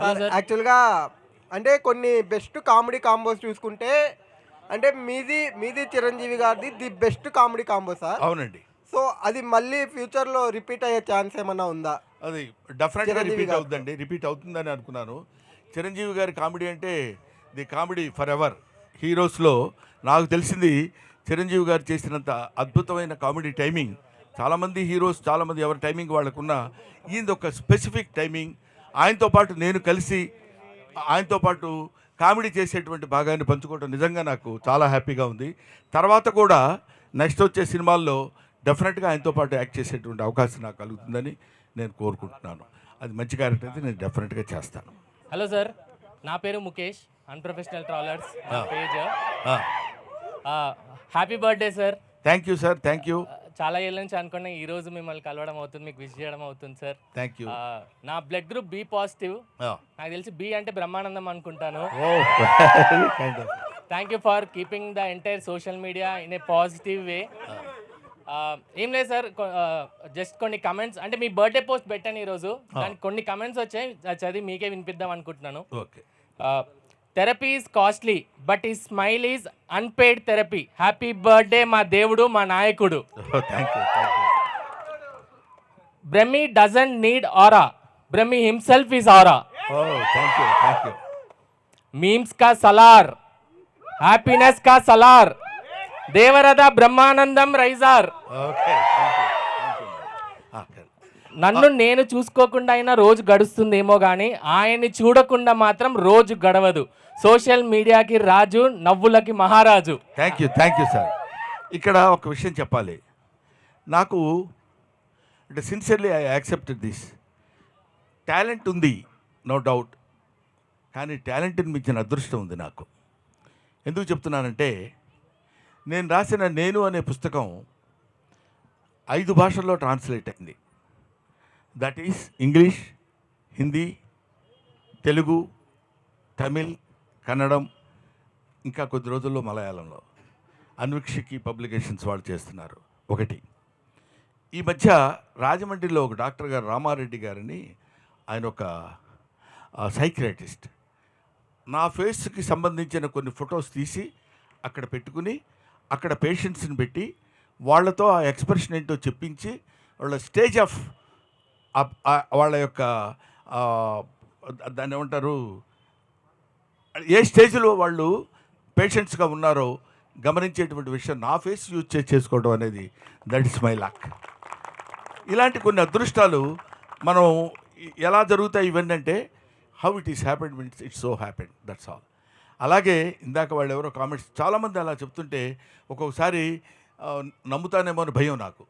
Hello sir. యాక్చువల్‌గా అంటే కొన్ని బెస్ట్ కామెడీ కాంబోస్ చూసుకుంటే అంటే మీది చిరంజీవి గారిది the best comedy combo sir. అవునండి. సో, అది మళ్ళీ ఫ్యూచర్‌లో రిపీట్ అయ్యే ఛాన్స్ ఏమన్నా ఉందా? అది డెఫినెట్‌గా చిరంజీవి రిపీట్ గారితో. అవుద్దండి. రిపీట్ అవుతుందని అనుకున్నాను. చిరంజీవి గారి కామెడీ అంటే ది కామెడీ ఫర్ ఎవర్. హీరోస్‌లో నాకు తెలిసింది చిరంజీవి గారు చేసినంత అద్భుతమైన కామెడీ టైమింగ్ చాలామంది హీరోస్ చాలామంది ఎవరి టైమింగ్ వాళ్ళకున్న ఈయనది ఒక స్పెసిఫిక్ టైమింగ్. ఆయనతో పాటు నేను కలిసి ఆయనతో పాటు కామెడీ చేసేటువంటి భాగాన్ని పంచుకోవడం నిజంగా నాకు చాలా హ్యాపీగా ఉంది. తర్వాత కూడా నెక్స్ట్ వచ్చే సినిమాల్లో డెఫినెట్గా ఆయనతో పాటు యాక్ట్ చేసేటువంటి అవకాశం నాకు కలుగుతుందని నేను కోరుకుంటున్నాను. అది మంచి క్యారెక్టర్ అయితే నేను డెఫినెట్గా చేస్తాను. హలో సార్, నా పేరు Mukesh, unprofessional travellers page. Happy birthday sir. Thank you sir. Thank you. చాలా ఏళ్ళ నుంచి అనుకున్నా ఈ రోజు మిమ్మల్ని కలవడం అవుతుంది, మీకు విష్ చేయడం అవుతుంది సార్. Thank you. నా బ్లడ్ గ్రూప్ బి పాజిటివ్. నాకు తెలిసి బి అంటే బ్రహ్మానందం అనుకుంటాను. Thank you for keeping the entire social media in a positive way. ఏం లేదు సార్, జస్ట్ కొన్ని కమెంట్స్ అంటే మీ బర్త్డే పోస్ట్ పెట్టాను ఈరోజు, దానికి కొన్ని కమెంట్స్ వచ్చాయి, అది చదివి మీకే వినిపిద్దాం అనుకుంటున్నాను. Okay. Therapy is costly but ఈ smile is unpaid therapy. Happy birthday మా దేవుడు, మా నాయకుడు. Thank you. Thank you. Brahmi doesn't need aura, Brahmi himself is aura. Thank you. Thank you. Memes కా సలార్, హ్యాపీనెస్ కా Salaar, Devaratha Brahmanandam Raisaar. Okay. Thank you. Thank you. నన్ను నేను చూసుకోకుండా అయినా రోజు గడుస్తుందేమో కానీ ఆయన్ని చూడకుండా మాత్రం రోజు గడవదు. సోషల్ మీడియాకి రాజు, నవ్వులకి మహారాజు. Thank you. Thank you sir. ఇక్కడ ఒక విషయం చెప్పాలి. నాకు అంటే sincerely I accepted this. Talent ఉంది, నో డౌట్. కానీ టాలెంట్ని మించిన అదృష్టం ఉంది నాకు. ఎందుకు చెప్తున్నానంటే నేను రాసిన నేను అనే పుస్తకం 5 భాషల్లో ట్రాన్స్లేట్ అయింది. That is English, Hindi, Telugu, Tamil, కన్నడం, ఇంకా కొద్ది రోజుల్లో మలయాళంలో. అన్వీక్షకి పబ్లికేషన్స్ వాళ్ళు చేస్తున్నారు. ఒకటి ఈ మధ్య రాజమండ్రిలో ఒక డాక్టర్ గారు రామారెడ్డి గారని, ఆయన ఒక సైకియాట్రిస్ట్, నా ఫేస్కి సంబంధించిన కొన్ని ఫొటోస్ తీసి అక్కడ పెట్టుకుని అక్కడ పేషెంట్స్ని పెట్టి వాళ్ళతో ఆ ఎక్స్ప్రెషన్ ఏంటో చెప్పించి వాళ్ళ స్టేజ్ ఆఫ్ వాళ్ళ యొక్క దాన్ని ఏమంటారు, ఏ స్టేజ్లో వాళ్ళు పేషెంట్స్గా ఉన్నారో గమనించేటువంటి విషయం నా ఫేస్ యూజ్ చేసుకోవడం అనేది దట్ ఇస్ మై లక్. ఇలాంటి కొన్ని అదృష్టాలు మనం ఎలా జరుగుతాయి ఇవన్నీ అంటే how it is happened means it's so happened, that's all. అలాగే ఇందాక వాళ్ళు ఎవరో కామెంట్స్ చాలామంది అలా చెప్తుంటే ఒక్కొక్కసారి నమ్ముతానేమో అని భయం నాకు.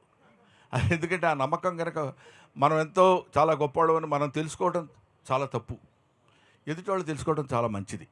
ఎందుకంటే ఆ నమ్మకం కనుక మనం ఎంతో చాలా గొప్పవాళ్ళమని మనం తెలుసుకోవడం చాలా తప్పు, ఎదుటి వాళ్ళు తెలుసుకోవడం చాలా మంచిది.